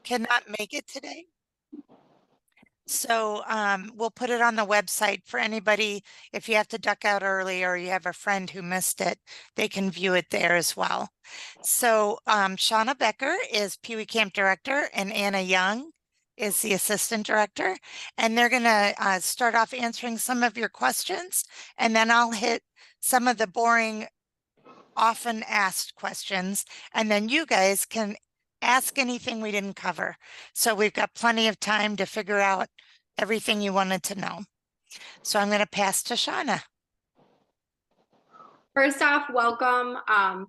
cannot make it today. So we'll put it on the website for anybody. If you have to duck out early or you have a friend who missed it, they can view it there as well. So Shauna Becker is Pee Wee Camp Director and Anna Young is the Assistant Director. And they're going to start off answering some of your questions. And then I'll hit some of the boring, often asked questions. And then you guys can ask anything we didn't cover. So we've got plenty of time to figure out everything you wanted to know. So I'm going to pass to Shauna. First off, welcome.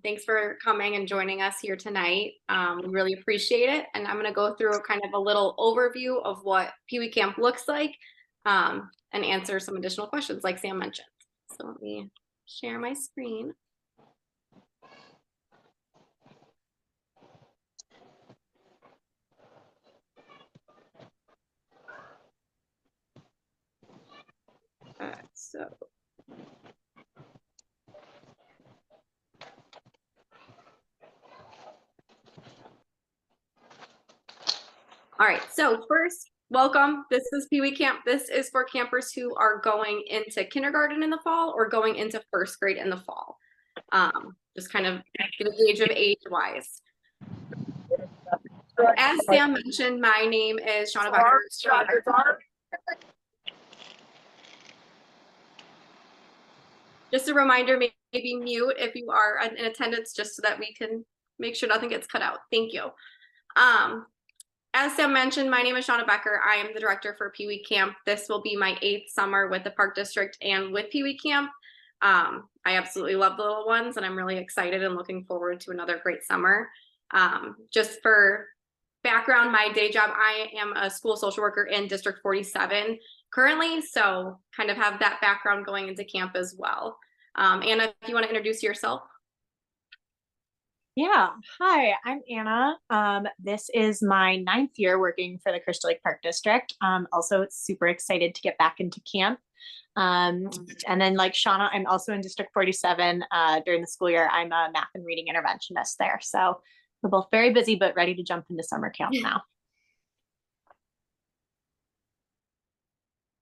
Thanks for coming and joining us here tonight. We really appreciate it. And I'm going to go through kind of a little overview of what Pee Wee Camp looks like and answer some additional questions like Sam mentioned. So let me share my screen. So all right, so first, welcome. This is Pee Wee Camp. This is for campers who are going into kindergarten in the fall or going into first grade in the fall. Just kind of get a gauge of age-wise. As Sam mentioned, my name is Shauna Becker. Just a reminder, maybe mute if you are in attendance, just so that we can make sure nothing gets cut out. Thank you. As Sam mentioned, my name is Shauna Becker. I am the director for Pee Wee Camp. This will be my 8th summer with the Park District and with Pee Wee Camp. I absolutely love the little ones, and I'm really excited and looking forward to another great summer. Just for background, my day job, I am a school social worker in District 47 currently, so kind of have that background going into camp as well. Anna, if you want to introduce yourself. Yeah, hi, I'm Anna. This is my 9th year working for the Crystal Lake Park District. Also super excited to get back into camp. And then like Shauna, I'm also in District 47 during the school year. I'm a math and reading interventionist there. So we're both very busy, but ready to jump into summer camp now.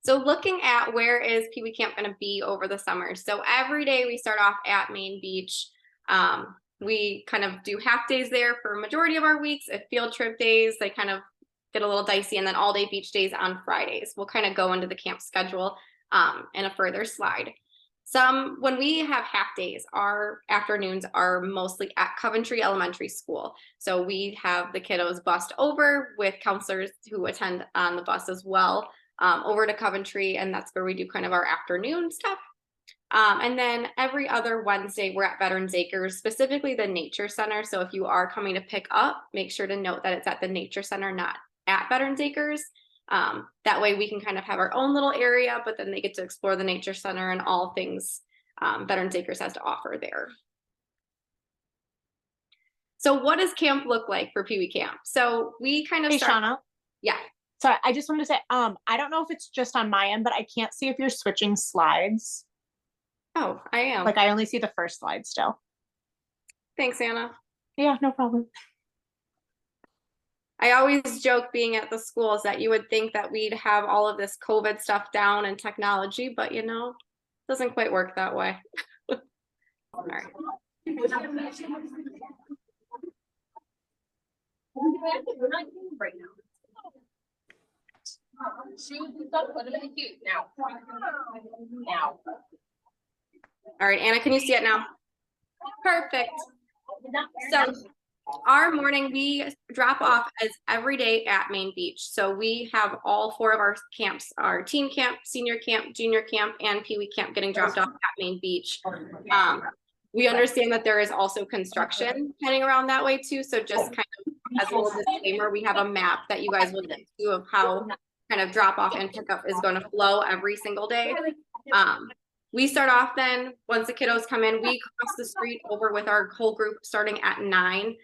So looking at where is Pee Wee Camp going to be over the summer. So every day we start off at Main Beach. We kind of do half days there for a majority of our weeks. At field trip days, they kind of get a little dicey, and then all day beach days on Fridays. We'll kind of go into the camp schedule in a further slide. When we have half days, our afternoons are mostly at Coventry Elementary School. So we have the kiddos bussed over with counselors who attend on the bus as well over to Coventry, and that's where we do kind of our afternoon stuff. And then every other Wednesday, we're at Veterans Acres, specifically the Nature Center. So if you are coming to pick up, make sure to note that it's at the Nature Center, not at Veterans Acres. That way we can kind of have our own little area, but then they get to explore the Nature Center and all things Veterans Acres has to offer there. So what does camp look like for Pee Wee Camp? So we kind of start. Shauna. Yeah. Sorry, I just wanted to say, I don't know if it's just on my end, but I can't see if you're switching slides. Oh, I am. Like I only see the first slide still. Thanks, Anna. Yeah, no problem. I always joke being at the schools that you would think that we'd have all of this COVID stuff down and technology, but you know, it doesn't quite work that way. All right. Right now. Now. All right, Anna, can you see it now? Perfect. So our morning, we drop off as every day at Main Beach. So we have all 4 of our camps, our teen camp, senior camp, junior camp, and Pee Wee Camp getting dropped off at Main Beach. We understand that there is also construction heading around that way too. So just kind of as a little disclaimer, we have a map that you guys will get to of how kind of drop off and pickup is going to flow every single day. We start off then, once the kiddos come in, we cross the street over with our whole group starting at 9.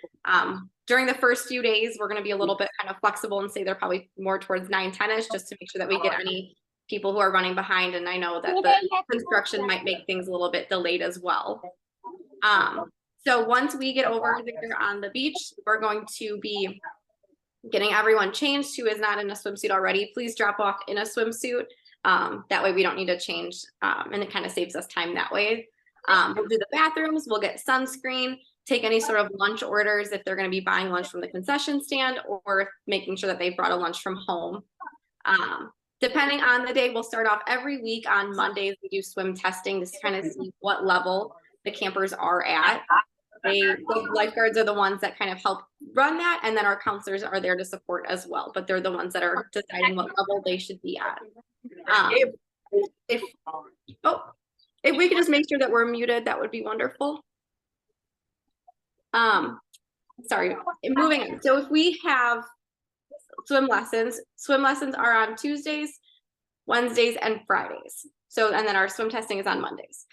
During the first few days, we're going to be a little bit kind of flexible and say they're probably more towards 9, 10-ish, just to make sure that we get any people who are running behind. And I know that the construction might make things a little bit delayed as well. So once we get over there on the beach, we're going to be getting everyone changed who is not in a swimsuit already. Please drop off in a swimsuit. That way we don't need to change, and it kind of saves us time that way. We'll do the bathrooms, we'll get sunscreen, take any sort of lunch orders if they're going to be buying lunch from the concession stand or making sure that they brought a lunch from home. Depending on the day, we'll start off every week on Mondays. We do swim testing to kind of see what level the campers are at. The lifeguards are the ones that kind of help run that, and then our counselors are there to support as well, but they're the ones that are deciding what level they should be at. If we could just make sure that we're muted, that would be wonderful. Sorry, moving on. So if we have swim lessons are on Tuesdays, Wednesdays, and Fridays. So, and then our swim testing is on Mondays.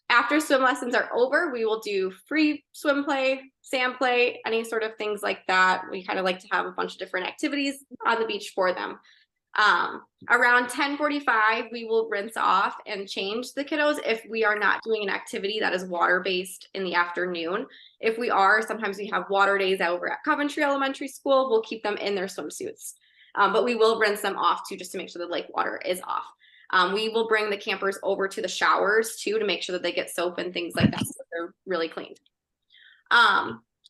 After swim lessons are over, we will do free swim play, sand play, any sort of things like that. We kind of like to have a bunch of different activities on the beach for them. Around 10:45, we will rinse off and change the kiddos if we are not doing an activity that is water-based in the afternoon. If we are, sometimes we have water days over at Coventry Elementary School, we'll keep them in their swimsuits. But we will rinse them off too, just to make sure the lake water is off. We will bring the campers over to the showers too, to make sure that they get soap and things like that, so they're really cleaned.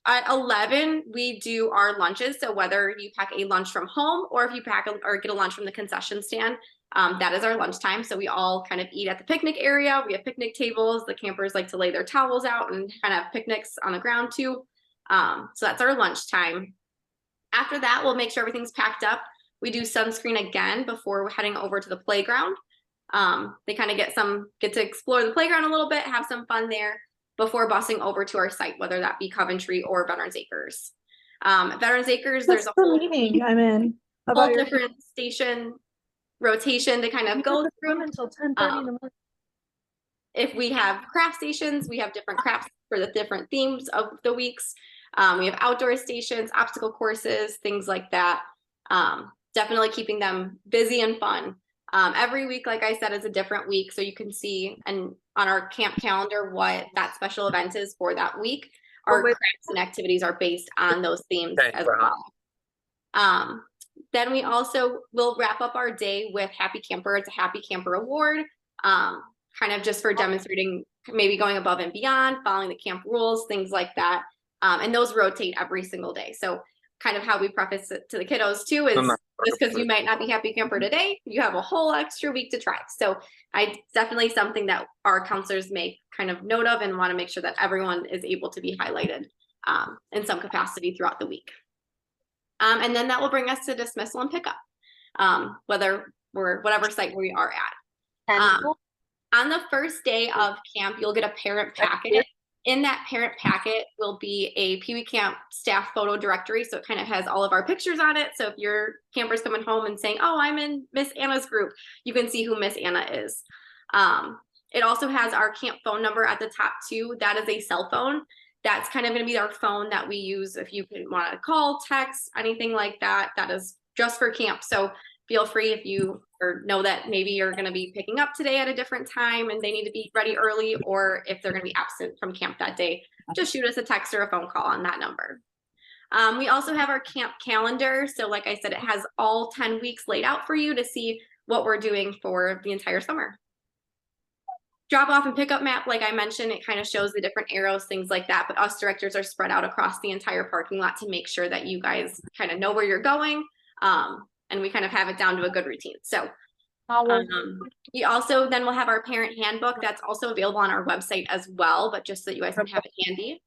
At 11, we do our lunches. So whether you pack a lunch from home or if you pack or get a lunch from the concession stand, that is our lunchtime. So we all kind of eat at the picnic area. We have picnic tables. The campers like to lay their towels out and kind of have picnics on the ground too. So that's our lunchtime. After that, we'll make sure everything's packed up. We do sunscreen again before we're heading over to the playground. They kind of get to explore the playground a little bit, have some fun there before busing over to our site, whether that be Coventry or Veterans Acres. Veterans Acres, there's a whole meeting I'm in. whole different station rotation to kind of go through. Until 10:30 in the morning. If we have craft stations, we have different crafts for the different themes of the weeks. We have outdoor stations, obstacle courses, things like that. Definitely keeping them busy and fun. Every week, like I said, is a different week. So you can see on our camp calendar what that special event is for that week. Our crafts and activities are based on those themes as well. Then we also will wrap up our day with Happy Camper. It's a Happy Camper Award, kind of just for demonstrating maybe going above and beyond, following the camp rules, things like that. And those rotate every single day. So kind of how we preface it to the kiddos too is just because you might not be Happy Camper today, you have a whole extra week to try. So it's definitely something that our counselors make kind of note of and want to make sure that everyone is able to be highlighted in some capacity throughout the week. And then that will bring us to dismissal and pickup, whether we're whatever site we are at. On the first day of camp, you'll get a parent packet. In that parent packet will be a Pee Wee Camp staff photo directory. So it kind of has all of our pictures on it. So if your camper's coming home and saying, oh, I'm in Miss Anna's group, you can see who Miss Anna is. It also has our camp phone number at the top too. That is a cell phone. That's kind of going to be our phone that we use if you want to call, text, anything like that. That is just for camp. So feel free if you know that maybe you're going to be picking up today at a different time and they need to be ready early, or if they're going to be absent from camp that day, just shoot us a text or a phone call on that number. We also have our camp calendar. So like I said, it has all 10 weeks laid out for you to see what we're doing for the entire summer. Drop off and pickup map, like I mentioned, it kind of shows the different arrows, things like that, but us directors are spread out across the entire parking lot to make sure that you guys kind of know where you're going. And we kind of have it down to a good routine. So we also then we'll have our parent handbook that's also available on our website as well, but just so that you guys can have it handy.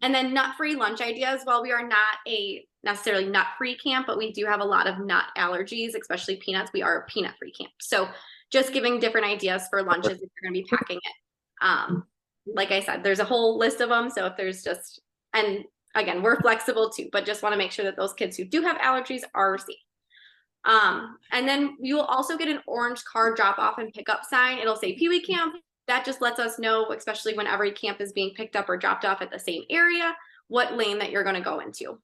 And then nut-free lunch ideas. Well, we are not a necessarily nut-free camp, but we do have a lot of nut allergies, especially peanuts. We are a peanut-free camp. So just giving different ideas for lunches if you're going to be packing it. Like I said, there's a whole list of them. So if there's just, and again, we're flexible too, but just want to make sure that those kids who do have allergies are safe. And then you will also get an orange car drop off and pickup sign. It'll say Pee Wee Camp. That just lets us know, especially when every camp is being picked up or dropped off at the same area, what lane that you're going to go into.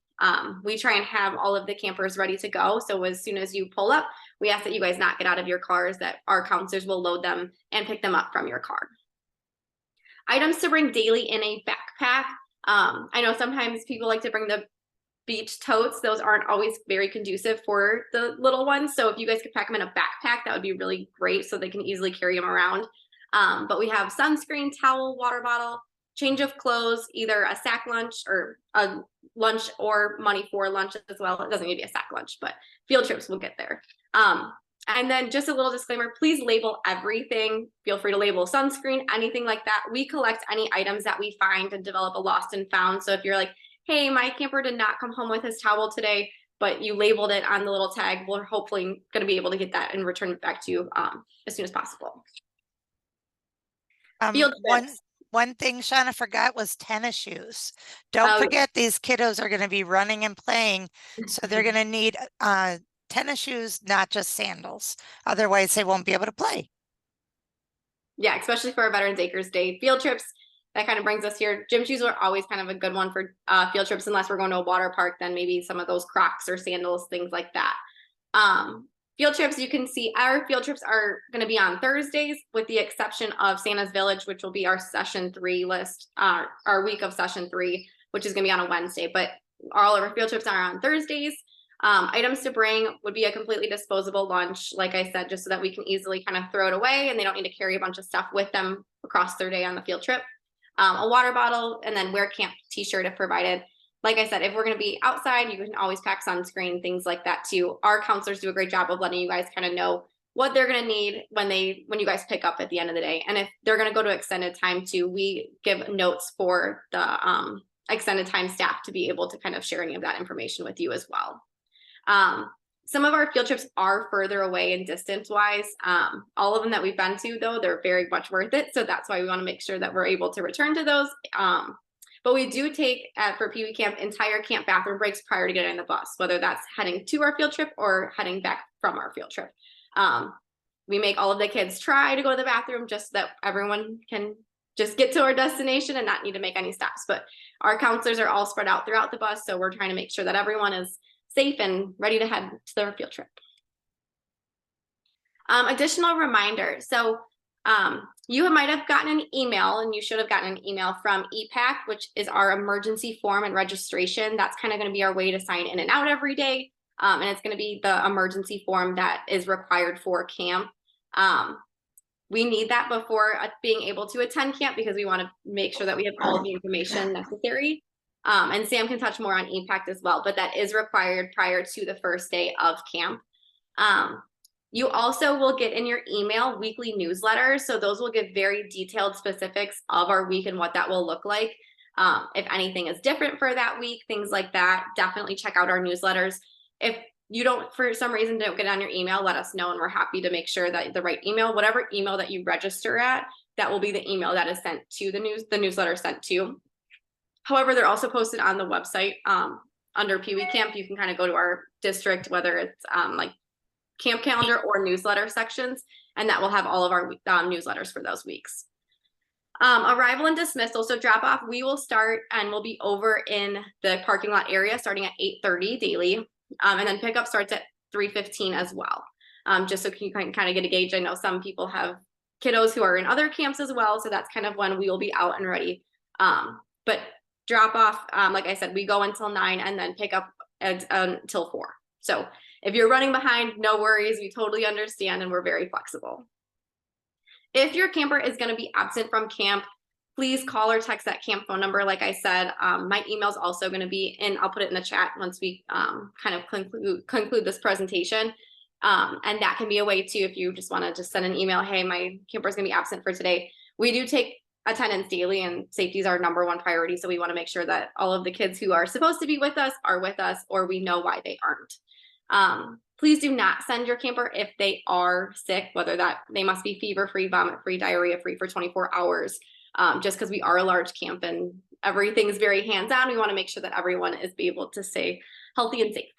We try and have all of the campers ready to go. So as soon as you pull up, we ask that you guys not get out of your cars, that our counselors will load them and pick them up from your car. Items to bring daily in a backpack. I know sometimes people like to bring the beach totes. Those aren't always very conducive for the little ones. So if you guys could pack them in a backpack, that would be really great so they can easily carry them around. But we have sunscreen, towel, water bottle, change of clothes, either a sack lunch or a lunch or money for lunch as well. It doesn't need to be a sack lunch, but field trips will get there. And then just a little disclaimer, please label everything. Feel free to label sunscreen, anything like that. We collect any items that we find and develop a lost and found. So if you're like, hey, my camper did not come home with his towel today, but you labeled it on the little tag, we're hopefully going to be able to get that and return it back to you as soon as possible. Field trips. One thing Shauna forgot was tennis shoes. Don't Oh, forget these kiddos are going to be running and playing, so they're going to need tennis shoes, not just sandals. Otherwise, they won't be able to play. Yeah, especially for our Veterans Acres Day field trips. That kind of brings us here. Gym shoes are always kind of a good one for field trips, unless we're going to a water park, then maybe some of those Crocs or sandals, things like that. Field trips, you can see our field trips are going to be on Thursdays, with the exception of Santa's Village, which will be our session 3 list, our week of session 3, which is going to be on a Wednesday. But all of our field trips are on Thursdays. Items to bring would be a completely disposable lunch, like I said, just so that we can easily kind of throw it away and they don't need to carry a bunch of stuff with them across their day on the field trip. A water bottle, and then wear camp t-shirt if provided. Like I said, if we're going to be outside, you can always pack sunscreen, things like that too. Our counselors do a great job of letting you guys kind of know what they're going to need when you guys pick up at the end of the day. And if they're going to go to extended time too, we give notes for the extended time staff to be able to kind of share any of that information with you as well. Some of our field trips are further away in distance wise. All of them that we've been to though, they're very much worth it. So that's why we want to make sure that we're able to return to those. But we do take for Pee Wee Camp entire camp bathroom breaks prior to getting on the bus, whether that's heading to our field trip or heading back from our field trip. We make all of the kids try to go to the bathroom just so that everyone can just get to our destination and not need to make any stops. But our counselors are all spread out throughout the bus. So we're trying to make sure that everyone is safe and ready to head to their field trip. Additional reminder. So you might have gotten an email, and you should have gotten an email from EPAC, which is our emergency form and registration. That's kind of going to be our way to sign in and out every day. And it's going to be the emergency form that is required for camp. We need that before being able to attend camp, because we want to make sure that we have all of the information necessary. And Sam can touch more on EPAC as well, but that is required prior to the first day of camp. You also will get in your email weekly newsletters. So those will give very detailed specifics of our week and what that will look like. If anything is different for that week, things like that, definitely check out our newsletters. If you don't, for some reason, don't get on your email, let us know, and we're happy to make sure that the right email, whatever email that you register at, that will be the email that is sent to the newsletter sent to. However, they're also posted on the website under Pee Wee Camp. You can kind of go to our district, whether it's like camp calendar or newsletter sections, and that will have all of our newsletters for those weeks. Arrival and dismissal. So drop off, we will start and we'll be over in the parking lot area starting at 8:30 daily. And then pickup starts at 3:15 as well. Just so you can kind of get a gauge. I know some people have kiddos who are in other camps as well. So that's kind of when we will be out and ready. But drop off, like I said, we go until 9 and then pick up until 4. So if you're running behind, no worries. We totally understand, and we're very flexible. If your camper is going to be absent from camp, please call or text that camp phone number. Like I said, my email is also going to be in, I'll put it in the chat once we kind of conclude this presentation. And that can be a way too, if you just want to just send an email, hey, my camper is going to be absent for today. We do take attendance daily, and safety is our #1 priority. So we want to make sure that all of the kids who are supposed to be with us are with us, or we know why they aren't. Please do not send your camper if they are sick, whether that they must be fever-free, vomit-free, diarrhea-free for 24 hours. Just because we are a large camp and everything's very hands-on, we want to make sure that everyone is able to stay healthy and safe.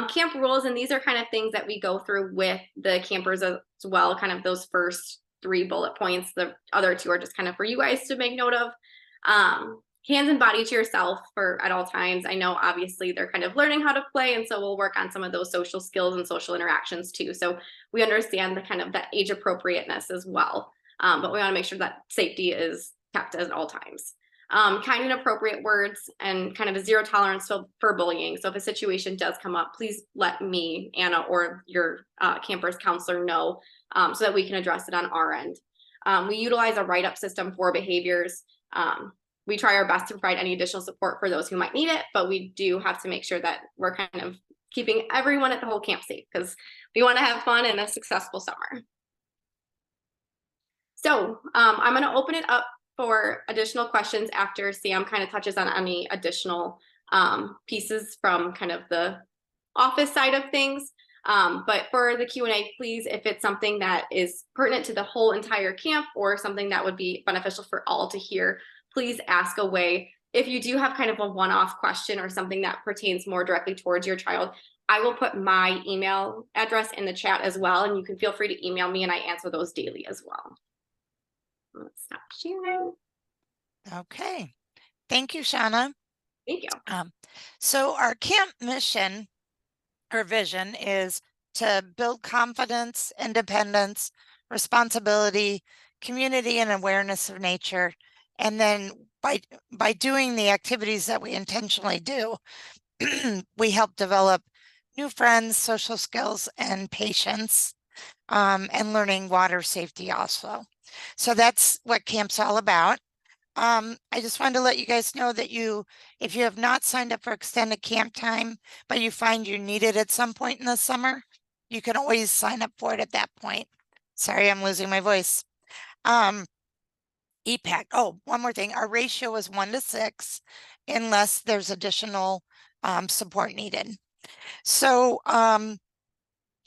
Camp rules, and these are kind of things that we go through with the campers as well, kind of those first 3 bullet points. The other 2 are just kind of for you guys to make note of. Hands and body to yourself at all times. I know obviously they're kind of learning how to play, and so we'll work on some of those social skills and social interactions too. So we understand the kind of that age appropriateness as well. But we want to make sure that safety is kept at all times. Kind and appropriate words, and kind of a zero tolerance for bullying. So if a situation does come up, please let me, Anna, or your camper's counselor know, so that we can address it on our end. We utilize a write-up system for behaviors. We try our best to provide any additional support for those who might need it, but we do have to make sure that we're kind of keeping everyone at the whole camp safe, because we want to have fun and a successful summer. So I'm going to open it up for additional questions after Sam kind of touches on any additional pieces from kind of the office side of things. But for the Q&A, please, if it's something that is pertinent to the whole entire camp or something that would be beneficial for all to hear, please ask away. If you do have kind of a one-off question or something that pertains more directly towards your child, I will put my email address in the chat as well, and you can feel free to email me, and I answer those daily as well. Let's stop sharing. Okay. Thank you, Shauna. Thank you. So our camp mission or vision is to build confidence, independence, responsibility, community, and awareness of nature. And then by doing the activities that we intentionally do, we help develop new friends, social skills, and patience, and learning water safety also. So that's what camp's all about. I just wanted to let you guys know that if you have not signed up for extended camp time, but you find you need it at some point in the summer, you can always sign up for it at that point. Sorry, I'm losing my voice. EPAC. Oh, one more thing. Our ratio is 1 to 6 unless there's additional support needed. So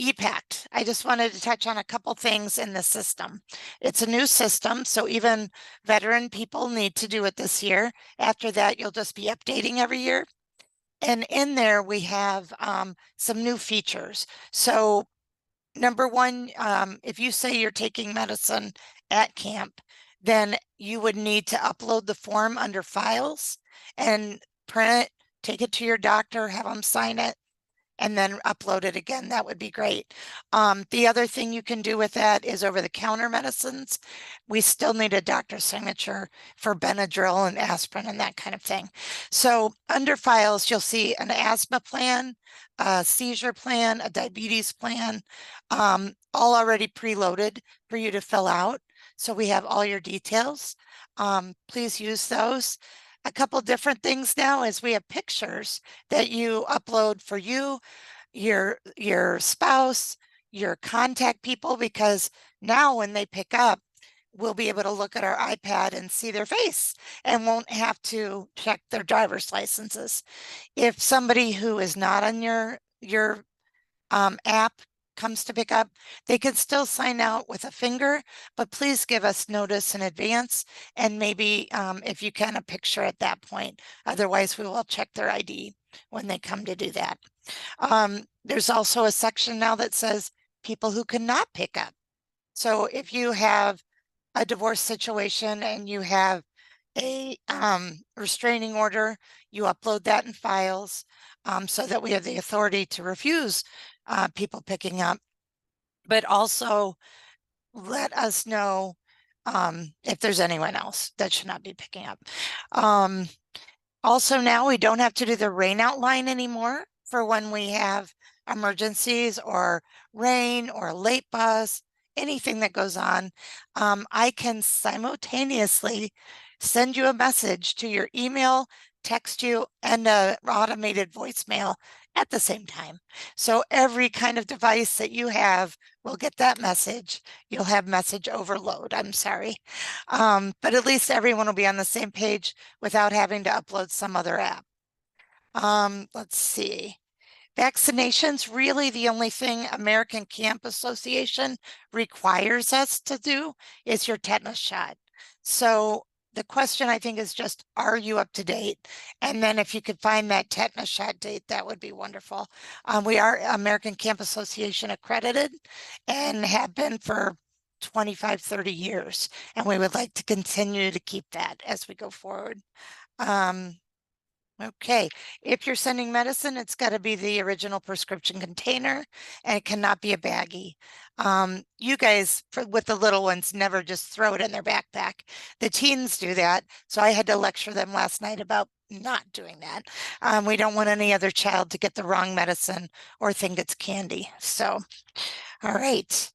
EPACT, I just wanted to touch on a couple things in the system. It's a new system, so even veteran people need to do it this year. After that, you'll just be updating every year. And in there, we have some new features. So number one, if you say you're taking medicine at camp, then you would need to upload the form under files and print it, take it to your doctor, have them sign it, and then upload it again. That would be great. The other thing you can do with that is over-the-counter medicines. We still need a doctor's signature for Benadryl and aspirin and that kind of thing. So under files, you'll see an asthma plan, a seizure plan, a diabetes plan, all already preloaded for you to fill out. So we have all your details. Please use those. A couple different things now is we have pictures that you upload for you, your spouse, your contact people, because now when they pick up, we'll be able to look at our iPad and see their face and won't have to check their driver's licenses. If somebody who is not on your app comes to pick up, they can still sign out with a finger, but please give us notice in advance, and maybe if you can, a picture at that point. Otherwise, we will check their ID when they come to do that. There's also a section now that says people who cannot pick up. So if you have a divorce situation and you have a restraining order, you upload that in files so that we have the authority to refuse people picking up, but also let us know if there's anyone else that should not be picking up. Also now we don't have to do the rain outline anymore for when we have emergencies or rain or a late bus, anything that goes on. I can simultaneously send you a message to your email, text you, and an automated voicemail at the same time. So every kind of device that you have will get that message. You'll have message overload, I'm sorry. But at least everyone will be on the same page without having to upload some other app. Let's see. Vaccinations, really the only thing American Camp Association requires us to do is your tetanus shot. So the question I think is just, are you up to date? And then if you could find that tetanus shot date, that would be wonderful. We are American Camp Association accredited and have been for 25, 30 years. And we would like to continue to keep that as we go forward. Okay, if you're sending medicine, it's got to be the original prescription container and it cannot be a baggie. You guys, with the little ones, never just throw it in their backpack. The teens do that. So I had to lecture them last night about not doing that. We don't want any other child to get the wrong medicine or think it's candy. So, all right.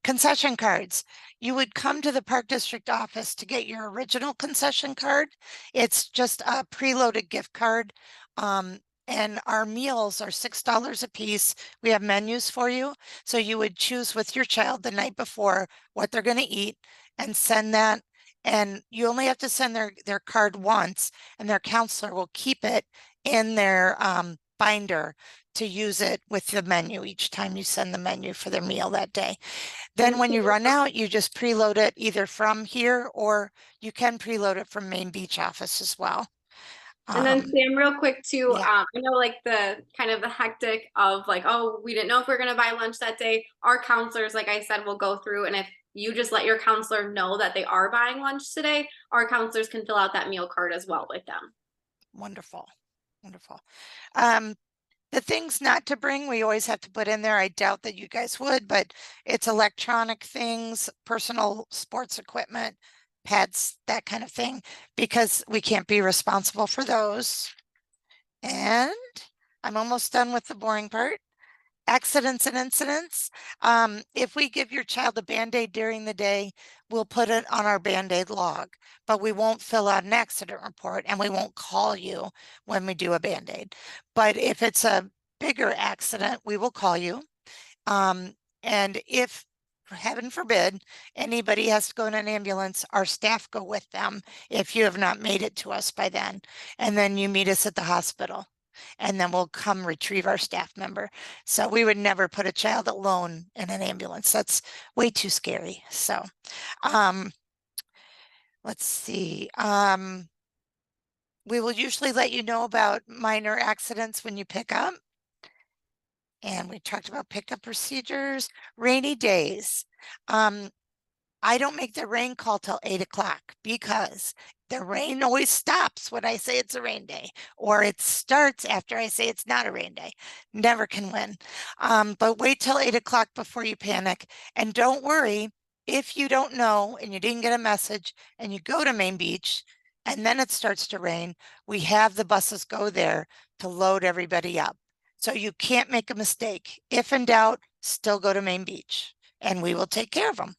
Concession cards. You would come to the Park District office to get your original concession card. It's just a preloaded gift card. And our meals are $6 a piece. We have menus for you. So you would choose with your child the night before what they're going to eat and send that. And you only have to send their card once, and their counselor will keep it in their binder to use it with the menu each time you send the menu for their meal that day. Then when you run out, you just preload it either from here or you can preload it from Main Beach office as well. And then Sam, real quick too, yeah. I know like the kind of the hectic of like, oh, we didn't know if we are gonna buy lunch that day. Our counselors, like I said, will go through, and if you just let your counselor know that they are buying lunch today, our counselors can fill out that meal card as well with them. Wonderful. Wonderful. The things not to bring, we always have to put in there. I doubt that you guys would, but it's electronic things, personal sports equipment, pets, that kind of thing, because we can't be responsible for those. And I'm almost done with the boring part. Accidents and incidents. If we give your child a Band-Aid during the day, we'll put it on our Band-Aid log, but we won't fill out an accident report and we won't call you when we do a Band-Aid. But if it's a bigger accident, we will call you. And if, heaven forbid, anybody has to go in an ambulance, our staff go with them if you have not made it to us by then. And then you meet us at the hospital, and then we'll come retrieve our staff member. So we would never put a child alone in an ambulance. That's way too scary. So, let's see. We will usually let you know about minor accidents when you pick up. And we talked about pickup procedures, rainy days. I don't make the rain call till 8 o'clock because the rain always stops when I say it's a rain day, or it starts after I say it's not a rain day. Never can win. But wait till 8 o'clock before you panic. And don't worry if you don't know and you didn't get a message and you go to Main Beach and then it starts to rain, we have the buses go there to load everybody up. So you can't make a mistake. If in doubt, still go to Main Beach and we will take care of them.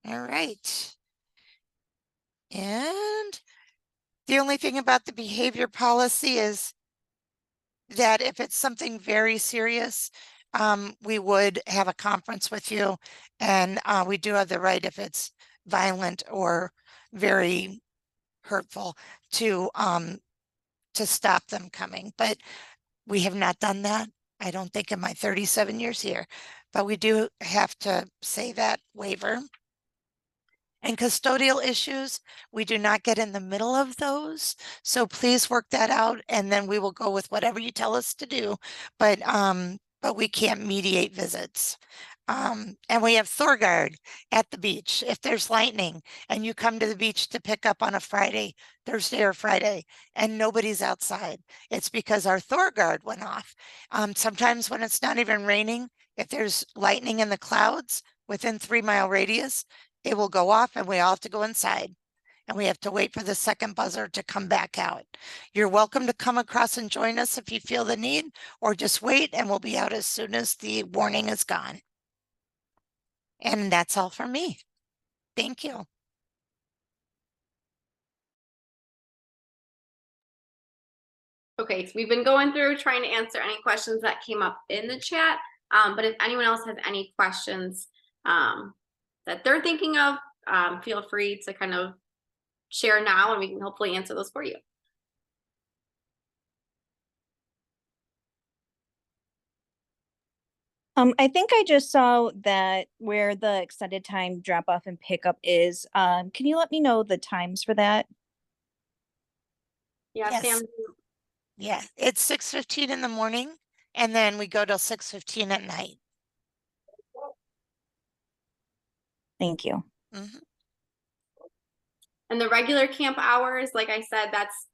All right. And the only thing about the behavior policy is that if it's something very serious, we would have a conference with you, and we do have the right, if it's violent or very hurtful, to stop them coming. But we have not done that. I don't think in my 37 years here, but we do have to say that waiver. And custodial issues, we do not get in the middle of those. So please work that out and then we will go with whatever you tell us to do. But we can't mediate visits. And we have Thorgard at the beach. If there's lightning and you come to the beach to pick up on a Friday, Thursday or Friday, and nobody's outside, it's because our Thorgard went off. Sometimes when it's not even raining, if there's lightning in the clouds within 3-mile radius, it will go off and we all have to go inside and we have to wait for the second buzzer to come back out. You're welcome to come across and join us if you feel the need, or just wait and we'll be out as soon as the warning is gone. And that's all for me. Thank you. Okay, so we've been going through trying to answer any questions that came up in the chat. But if anyone else has any questions that they're thinking of, feel free to kind of share now and we can hopefully answer those for you. I think I just saw that where the extended time drop off and pickup is. Can you let me know the times for that? Yeah, Yes. Sam. Yeah, it's 6:15 in the morning and then we go till 6:15 at night. Thank you. Mhm. And the regular camp hours, like I said, that's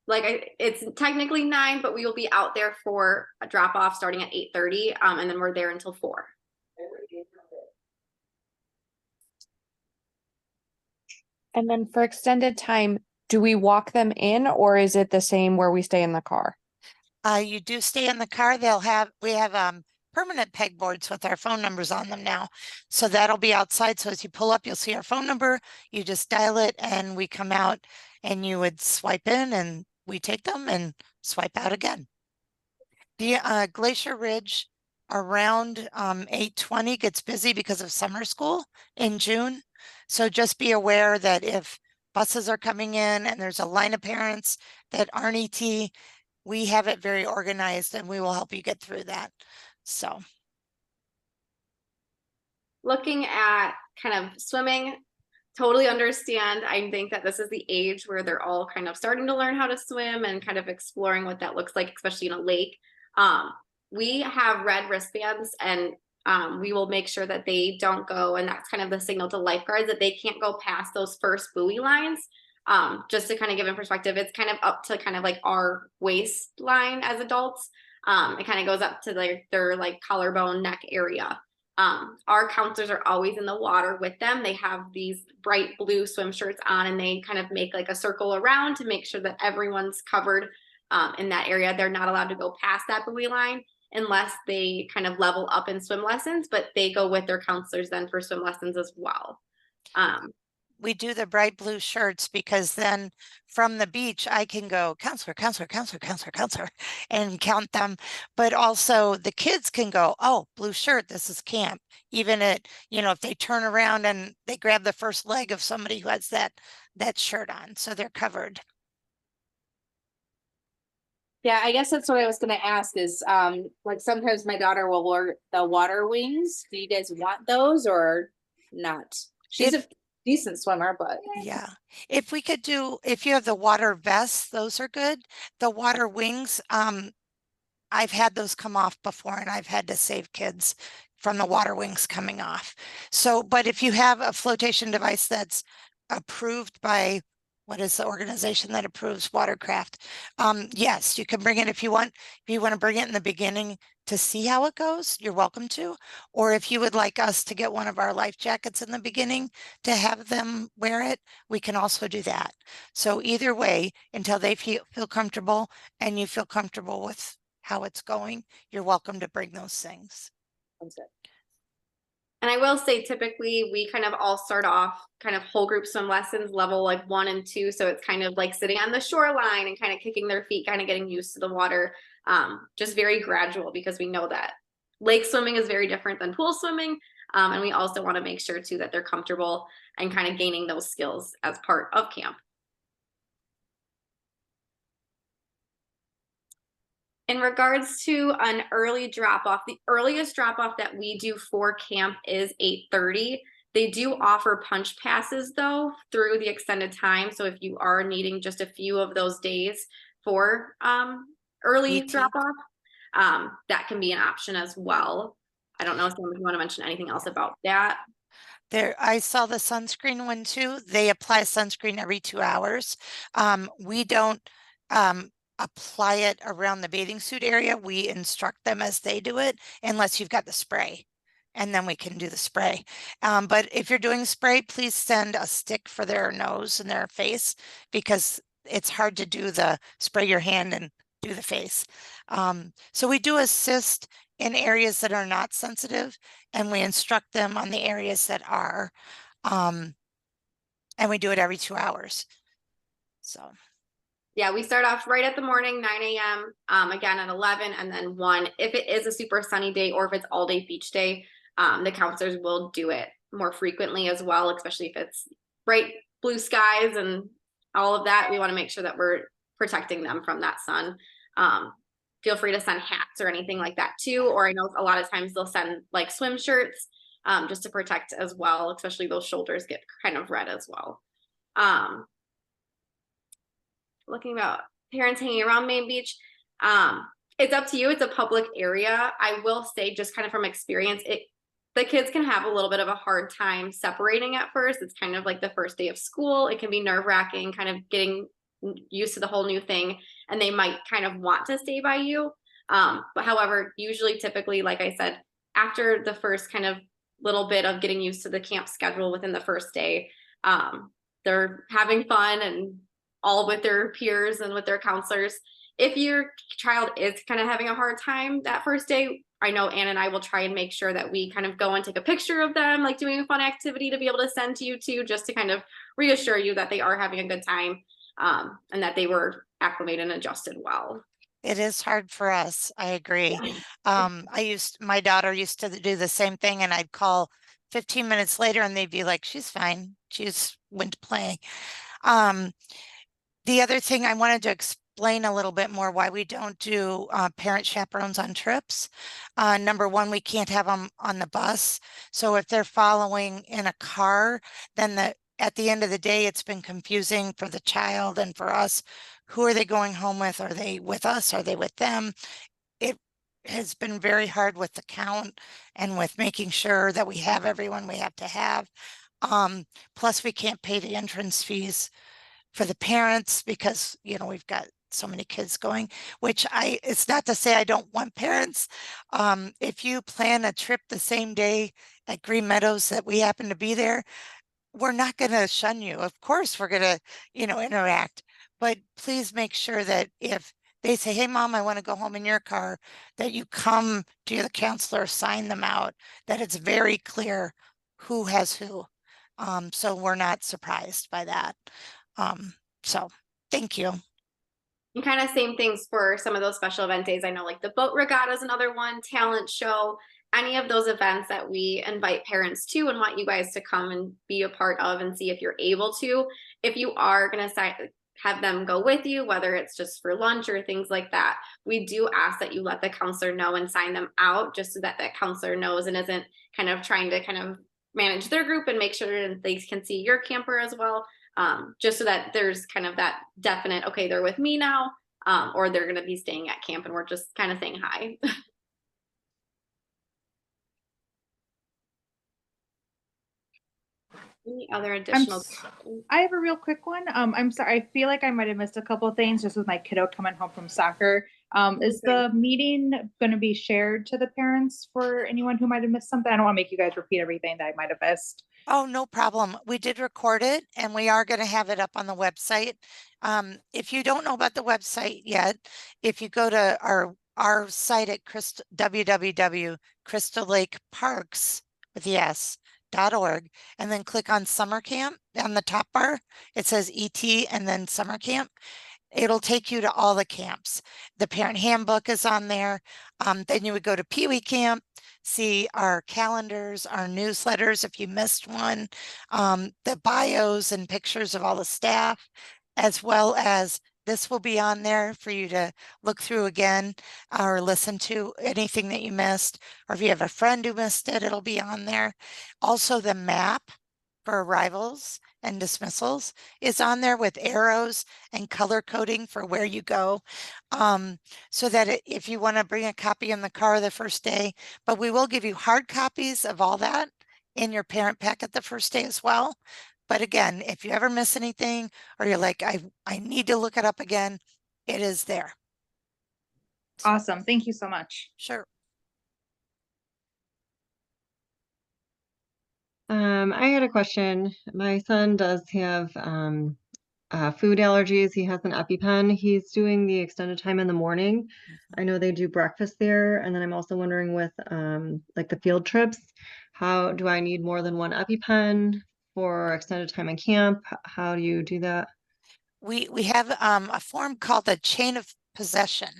it's technically 9, but we will be out there for a drop off starting at 8:30, and then we're there until 4. And then for extended time, do we walk them in or is it the same where we stay in the car? You do stay in the car. We have permanent pegboards with our phone numbers on them now. So that'll be outside. So as you pull up, you'll see our phone number. You just dial it and we come out and you would swipe in and we take them and swipe out again. The Glacier Ridge around 8:20 gets busy because of summer school in June. So just be aware that if buses are coming in and there's a line of parents that aren't ET, we have it very organized and we will help you get through that. So Looking at kind of swimming, totally understand. I think that this is the age where they're all kind of starting to learn how to swim and kind of exploring what that looks like, especially in a lake. We have red wristbands and we will make sure that they don't go, and that's kind of the signal to lifeguards that they can't go past those first buoy lines. Just to kind of give in perspective, it's kind of up to kind of like our waistline as adults. It kind of goes up to their like collarbone neck area. Our counselors are always in the water with them. They have these bright blue swim shirts on and they kind of make like a circle around to make sure that everyone's covered in that area. They're not allowed to go past that buoy line unless they kind of level up in swim lessons, but they go with their counselors then for swim lessons as well. we do the bright blue shirts because then from the beach, I can go counselor, counselor, counselor, counselor, counselor, and count them. But also the kids can go, oh, blue shirt, this is camp. Even if they turn around and they grab the first leg of somebody who has that shirt on, so they're covered. Yeah, I guess that's what I was gonna ask is, like sometimes my daughter will wear the water wings. Do you guys want those or not? She's a decent swimmer, but. Yeah, if you have the water vests, those are good. The water wings, I've had those come off before and I've had to save kids from the water wings coming off. So, but if you have a flotation device that's approved by, what is the organization that approves watercraft? Yes, you can bring it if you want. If you want to bring it in the beginning to see how it goes, you're welcome to. Or if you would like us to get one of our life jackets in the beginning to have them wear it, we can also do that. So either way, until they feel comfortable and you feel comfortable with how it's going, you're welcome to bring those things. And I will say, typically we kind of all start off kind of whole group swim lessons level like 1 and 2. So it's kind of like sitting on the shoreline and kind of kicking their feet, kind of getting used to the water. Just very gradual because we know that lake swimming is very different than pool swimming. And we also want to make sure too that they're comfortable and kind of gaining those skills as part of camp. In regards to an early drop off, the earliest drop off that we do for camp is 8:30. They do offer punch passes though through the extended time. So if you are needing just a few of those days for early drop off, that can be an option as well. I don't know if you want to mention anything else about that. I saw the sunscreen one too. They apply sunscreen every 2 hours. We don't apply it around the bathing suit area. We instruct them as they do it, unless you've got the spray, and then we can do the spray. But if you're doing spray, please send a stick for their nose and their face, because it's hard to do the spray your hand and do the face. So we do assist in areas that are not sensitive, and we instruct them on the areas that are, and we do it every 2 hours. So. Yeah, we start off right at the morning, 9 a.m. Again at 11 and then 1. If it is a super sunny day or if it's all day beach day, the counselors will do it more frequently as well, especially if it's bright blue skies and all of that. We want to make sure that we're protecting them from that sun. Feel free to send hats or anything like that too. Or I know a lot of times they'll send like swim shirts just to protect as well, especially those shoulders get kind of red as well. Looking about parents hanging around Main Beach, it's up to you. It's a public area. I will say, just kind of from experience, the kids can have a little bit of a hard time separating at first. It's kind of like the first day of school. It can be nerve-wracking, kind of getting used to the whole new thing, and they might kind of want to stay by you. But however, usually typically, like I said, after the first kind of little bit of getting used to the camp schedule within the first day, they're having fun and all with their peers and with their counselors. If your child is kind of having a hard time that first day, I know Ann and I will try and make sure that we kind of go and take a picture of them, like doing a fun activity to be able to send to you too, just to kind of reassure you that they are having a good time, and that they were acclimated and adjusted well. It is hard for us. I agree. My daughter used to do the same thing, and I'd call 15 minutes later and they'd be like, she's fine. She's went to play. The other thing I wanted to explain a little bit more why we don't do parent chaperones on trips. Number one, we can't have them on the bus. So if they're following in a car, then at the end of the day, it's been confusing for the child and for us. Who are they going home with? Are they with us? Are they with them? It has been very hard with the count and with making sure that we have everyone we have to have. Plus we can't pay the entrance fees for the parents because, we've got so many kids going, it's not to say I don't want parents. If you plan a trip the same day at Green Meadows that we happen to be there, we're not going to shun you. Of course, we're going to, interact, but please make sure that if they say, hey, mom, I want to go home in your car, that you come to the counselor, sign them out, that it's very clear who has who. So we're not surprised by that. So thank you. And kind of same things for some of those special event days. I know like the boat regatta is another one, talent show, any of those events that we invite parents to and want you guys to come and be a part of and see if you're able to. If you are going to have them go with you, whether it's just for lunch or things like that, we do ask that you let the counselor know and sign them out just so that that counselor knows and isn't kind of trying to kind of manage their group and make sure that they can see your camper as well. Just so that there's kind of that definite, okay, they're with me now, or they're going to be staying at camp and we're just kind of saying hi. Any other additional? I have a real quick one. I'm sorry. I feel like I might have missed a couple of things just with my kiddo coming home from soccer. Is the meeting going to be shared to the parents for anyone who might have missed something? I don't want to make you guys repeat everything that I might have missed. Oh, no problem. We did record it and we are going to have it up on the website. If you don't know about the website yet, if you go to our site at www.crystal-lake-parks.org and then click on summer camp on the top bar, it says ET and then summer camp. It'll take you to all the camps. The parent handbook is on there. Then you would go to Pee Wee Camp, see our calendars, our newsletters if you missed one, the bios and pictures of all the staff, as well as this will be on there for you to look through again or listen to anything that you missed. Or if you have a friend who missed it, it'll be on there. Also, the map for arrivals and dismissals is on there with arrows and color coding for where you go. So that if you want to bring a copy in the car the first day, but we will give you hard copies of all that in your parent packet the first day as well. But again, if you ever miss anything or you're like, I need to look it up again, it is there. Awesome. Thank you so much. Sure. I had a question. My son does have food allergies. He has an EpiPen. He's doing the extended time in the morning. I know they do breakfast there. And then I'm also wondering with like the field trips, how do I need more than one EpiPen for extended time in camp? How do you do that? We have a form called a chain of possession.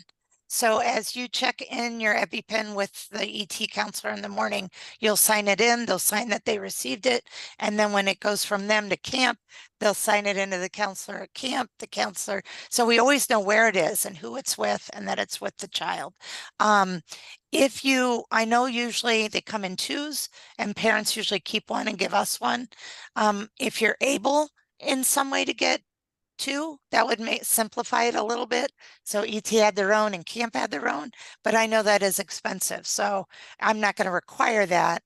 So as you check in your EpiPen with the ET counselor in the morning, you'll sign it in, they'll sign that they received it. And then when it goes from them to camp, they'll sign it into the counselor at camp, the counselor. So we always know where it is and who it's with and that it's with the child. I know usually they come in twos and parents usually keep one and give us one. If you're able in some way to get two, that would simplify it a little bit. So ET had their own and camp had their own, but I know that is expensive. So I'm not going to require that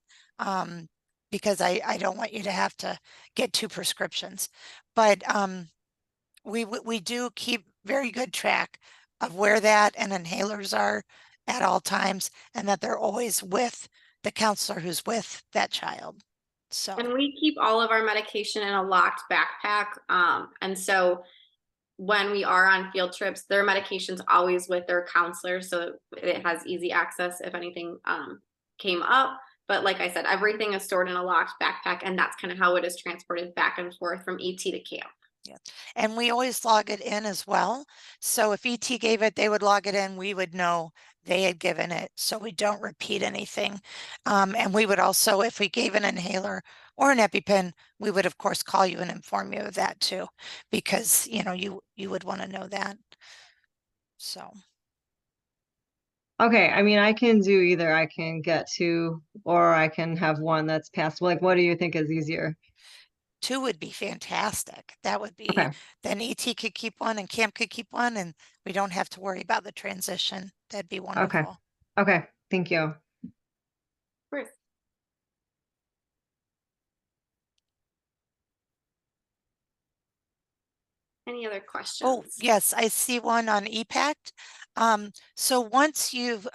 because I don't want you to have to get two prescriptions. But We do keep very good track of where that and inhalers are at all times, and that they're always with the counselor who's with that child. So, And we keep all of our medication in a locked backpack. And so when we are on field trips, their medication's always with their counselor, so it has easy access if anything came up. But like I said, everything is stored in a locked backpack, and that's kind of how it is transported back and forth from ET to camp. and we always log it in as well. So if ET gave it, they would log it in, we would know they had given it, so we don't repeat anything. And we would also, if we gave an inhaler or an EpiPen, we would of course call you and inform you of that too, because you know, you would want to know that. So, Okay, I mean, I can do either. I can get two, or I can have one that's passable. Like, what do you think is easier? 2 would be fantastic. That would be, Okay, then ET could keep one and camp could keep one, and we don't have to worry about the transition. That'd be okay, wonderful. okay, thank you. Bruce. Any other questions? Oh, yes, I see one on EPACT. So once you've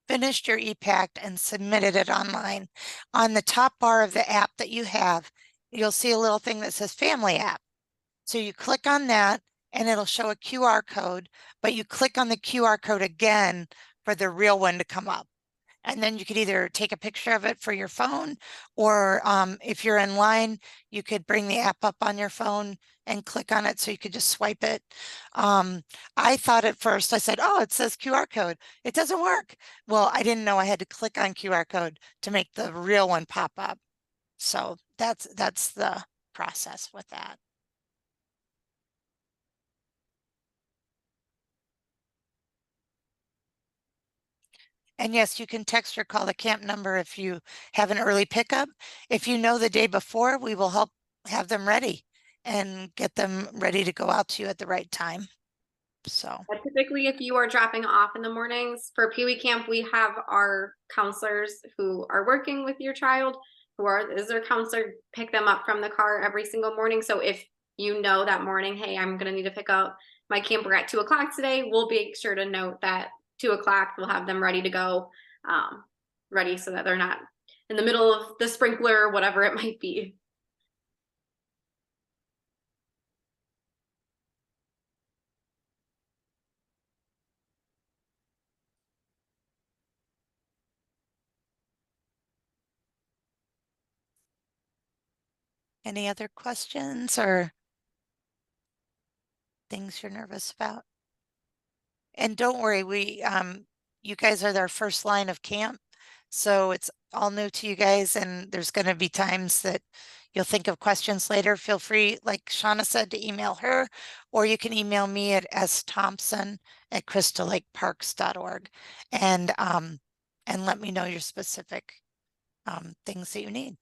finished your EPACT and submitted it online, on the top bar of the app that you have, you'll see a little thing that says Family App. So you click on that and it'll show a QR code, but you click on the QR code again for the real one to come up. And then you could either take a picture of it for your phone, or if you're in line, you could bring the app up on your phone and click on it so you could just swipe it. I thought at first, I said, oh, it says QR code. It doesn't work. Well, I didn't know I had to click on QR code to make the real one pop up. So that's the process with that. And yes, you can text or call the camp number if you have an early pickup. If you know the day before, we will help have them ready and get them ready to go out to you at the right time. So, But typically, if you are dropping off in the mornings for Pee Wee Camp, we have our counselors who are working with your child, is their counselor, pick them up from the car every single morning. So if you know that morning, hey, I'm gonna need to pick up my camper at 2 o'clock today, we'll be sure to note that 2 o'clock, we'll have them ready to go, ready so that they're not in the middle of the sprinkler, whatever it might be. any other questions or things you're nervous about? And don't worry, you guys are their first line of camp. So it's all new to you guys, and there's going to be times that you'll think of questions later. Feel free, like Shauna said, to email her, or you can email me at sthompson@crystalllakeparks.org and let me know your specific things that you need.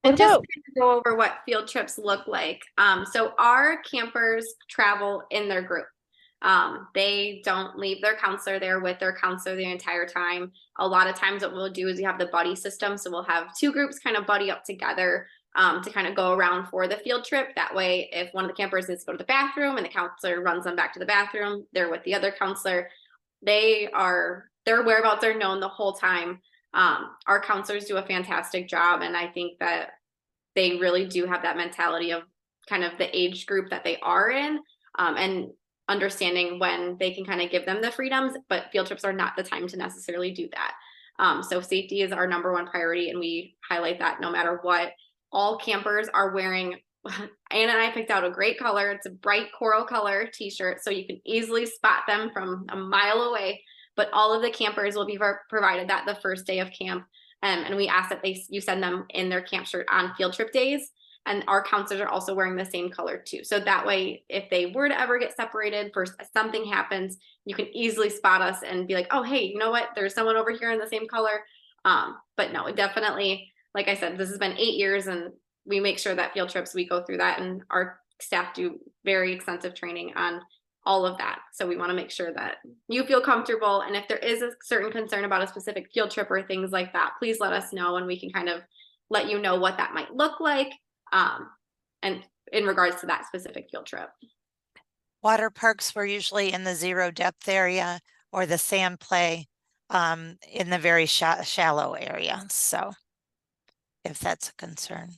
And just about- to go over what field trips look like. So our campers travel in their group. They don't leave their counselor there with their counselor the entire time. A lot of times what we'll do is we have the buddy system. So we'll have 2 groups kind of buddy up together to kind of go around for the field trip. That way, if one of the campers needs to go to the bathroom and the counselor runs them back to the bathroom, they're with the other counselor. Their whereabouts are known the whole time. Our counselors do a fantastic job, and I think that they really do have that mentality of kind of the age group that they are in, and understanding when they can kind of give them the freedoms, but field trips are not the time to necessarily do that. So safety is our #1 priority, and we highlight that no matter what. All campers are wearing, Anna and I picked out a great color. It's a bright coral color t-shirt, so you can easily spot them from a mile away. But all of the campers will be provided that the first day of camp. And we ask that you send them in their camp shirt on field trip days. And our counselors are also wearing the same color too. So that way, if they were to ever get separated, something happens, you can easily spot us and be like, oh, hey, you know what? There's someone over here in the same color. But no, definitely, like I said, this has been 8 years, and we make sure that field trips, we go through that, and our staff do very extensive training on all of that. So we want to make sure that you feel comfortable. And if there is a certain concern about a specific field trip or things like that, please let us know, and we can kind of let you know what that might look like. And in regards to that specific field trip. Water parks were usually in the zero depth area or the sand play in the very shallow area. So if that's a concern.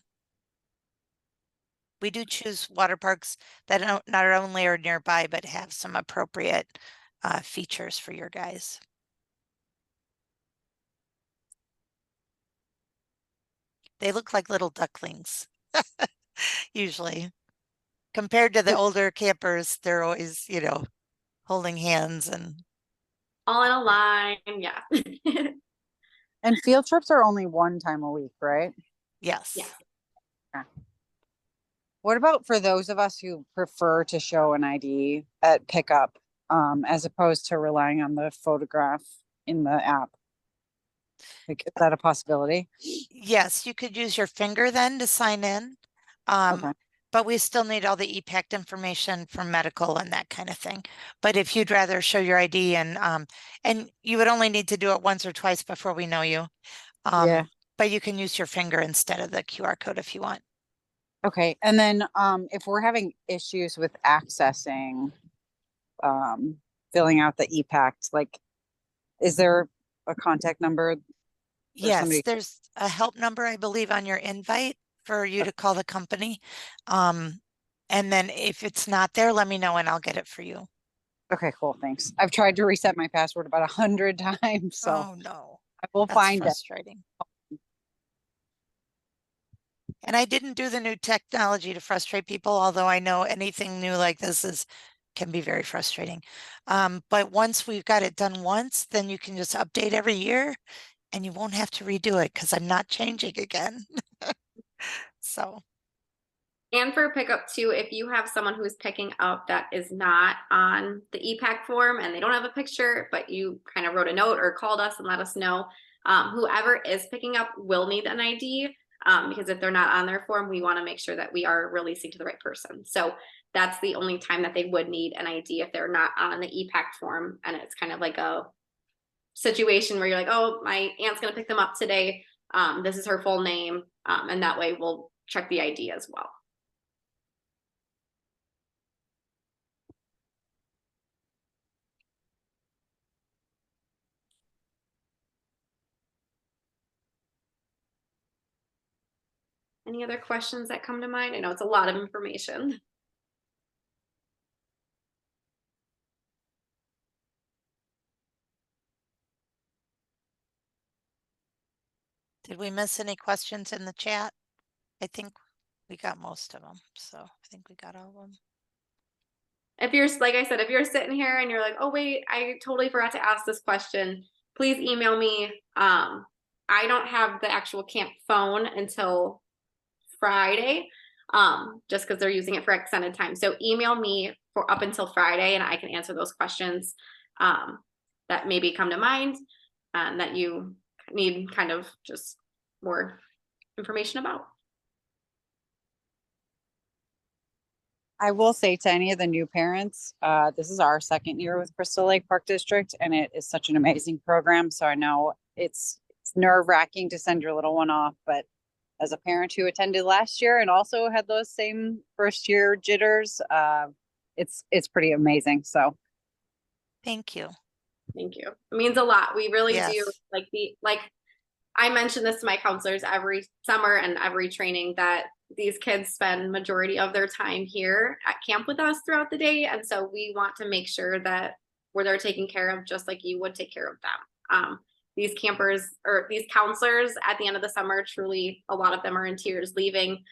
We do choose water parks that not only are nearby, but have some appropriate features for your guys. They look like little ducklings, usually. Compared to the older campers, they're always, you know, holding hands and All in a line, yeah. And field trips are only one time a week, right? yes. Yeah. What about for those of us who prefer to show an ID at pickup, as opposed to relying on the photograph in the app? Like, is that a possibility? Yes, you could use your finger then to sign in. Okay. But we still need all the EPACT information for medical and that kind of thing. But if you'd rather show your ID and you would only need to do it once or twice before we know you. Yeah. But you can use your finger instead of the QR code if you want. Okay. And then, if we're having issues with accessing, filling out the EPACT, like, is there a contact number? Yes, somebody- there's a help number, I believe, on your invite for you to call the company. And then if it's not there, let me know and I'll get it for you. Okay, cool. Thanks. I've tried to reset my password about 100 times, so Oh, no. I will That's find it. frustrating. And I didn't do the new technology to frustrate people, although I know anything new like this can be very frustrating. But once we've got it done once, then you can just update every year and you won't have to redo it because I'm not changing again. So, And for pickup too, if you have someone who's picking up that is not on the EPAC form and they don't have a picture, but you kind of wrote a note or called us and let us know, whoever is picking up will need an ID. Because if they're not on their form, we want to make sure that we are releasing to the right person. So that's the only time that they would need an ID if they're not on the EPAC form. And it's kind of like a situation where you're like, oh, my aunt's going to pick them up today. This is her full name. And that way we'll check the ID as well. Any other questions that come to mind? I know it's a lot of information. did we miss any questions in the chat? I think we got most of them. So I think we got all of them. If you're, like I said, if you're sitting here and you're like, oh wait, I totally forgot to ask this question, please email me. I don't have the actual camp phone until Friday, just because they're using it for extended time. So email me for up until Friday and I can answer those questions that maybe come to mind and that you need kind of just more information about. I will say to any of the new parents, this is our second year with Crystal Lake Park District, and it is such an amazing program. So I know it's nerve-wracking to send your little one off, but as a parent who attended last year and also had those same first year jitters, it's pretty amazing. So Thank you. Thank you. It means a lot. We really Yes. do like I mentioned this to my counselors every summer and every training that these kids spend majority of their time here at camp with us throughout the day. And so we want to make sure that where they're taken care of just like you would take care of them. These campers or these counselors at the end of the summer, truly a lot of them are in tears leaving.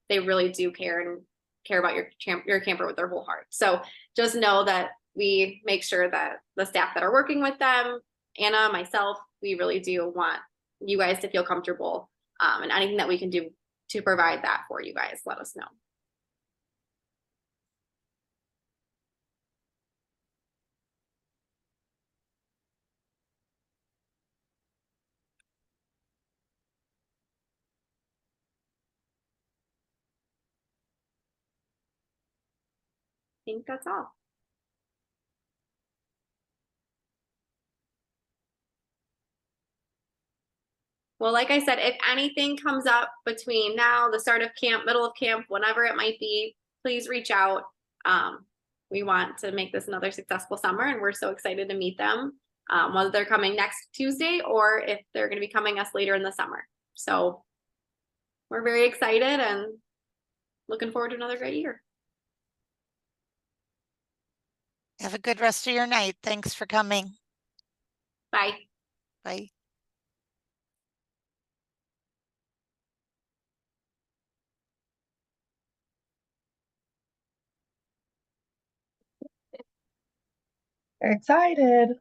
They really do care and care about your camper with their whole heart. So just know that we make sure that the staff that are working with them, Anna, myself, we really do want you guys to feel comfortable, and anything that we can do to provide that for you guys, let us know. I think that's all. Well, like I said, if anything comes up between now, the start of camp, middle of camp, whenever it might be, please reach out. We want to make this another successful summer, and we're so excited to meet them, whether they're coming next Tuesday or if they're going to be coming us later in the summer. So we're very excited and looking forward to another great year. Have a good rest of your night. Thanks for coming. Bye. Bye. Excited.